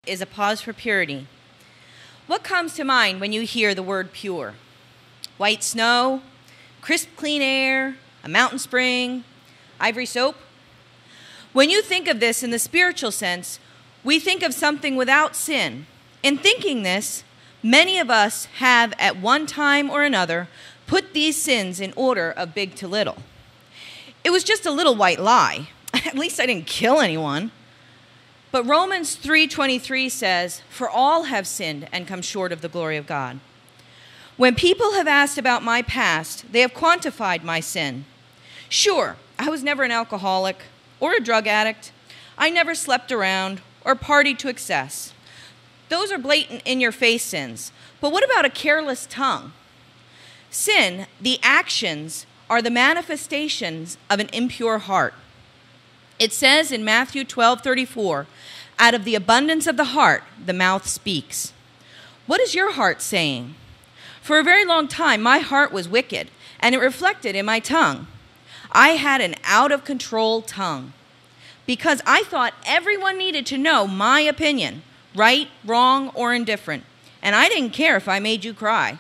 is a pause for purity. What comes to mind when you hear the word pure? White snow, crisp clean air, a mountain spring, ivory soap? When you think of this in the spiritual sense, we think of something without sin. In thinking this, many of us have at one time or another put these sins in order of big to little. It was just a little white lie. At least I didn't kill anyone. But Romans 3:23 says, "For all have sinned and come short of the glory of God." When people have asked about my past, they have quantified my sin. Sure, I was never an alcoholic or a drug addict. I never slept around or partied to excess. Those are blatant in-your-face sins. But what about a careless tongue? Sin, the actions, are the manifestations of an impure heart. It says in Matthew 12:34, "Out of the abundance of the heart, the mouth speaks." What is your heart saying? For a very long time, my heart was wicked, and it reflected in my tongue. I had an out-of-control tongue because I thought everyone needed to know my opinion, right, wrong, or indifferent, and I didn't care if I made you cry.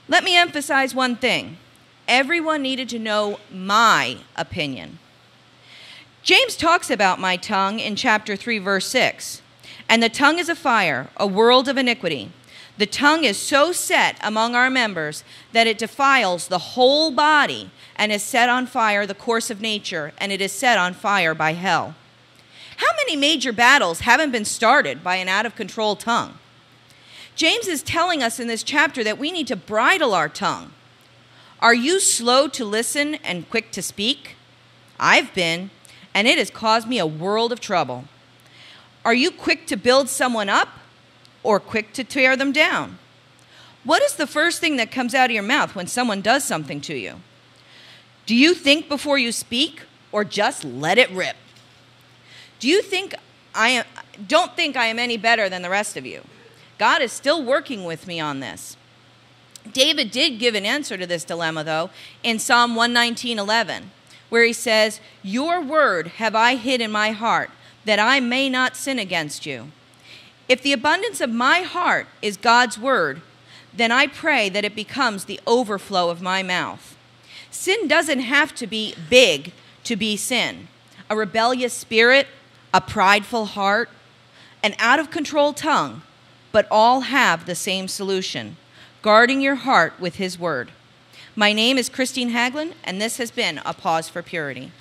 Let me emphasize one thing. Everyone needed to know my opinion. James talks about my tongue in chapter 3, verse 6. "And the tongue is a fire, a world of iniquity. The tongue is so set among our members that it defiles the whole body and is set on fire the course of nature, and it is set on fire by hell." How many major battles haven't been started by an out-of-control tongue? James is telling us in this chapter that we need to bridle our tongue. Are you slow to listen and quick to speak? I've been, and it has caused me a world of trouble. Are you quick to build someone up or quick to tear them down? What is the first thing that comes out of your mouth when someone does something to you? Do you think before you speak or just let it rip? Don't think I am any better than the rest of you. God is still working with me on this. David did give an answer to this dilemma, though, in Psalm 119:11, where he says, "Your word have I hid in my heart, that I may not sin against you." If the abundance of my heart is God's word, then I pray that it becomes the overflow of my mouth. Sin doesn't have to be big to be sin. A rebellious spirit, a prideful heart, an out-of-control tongue, but all have the same solution: guarding your heart with his word. My name is Christine Haglund, and this has been A Pause for Purity.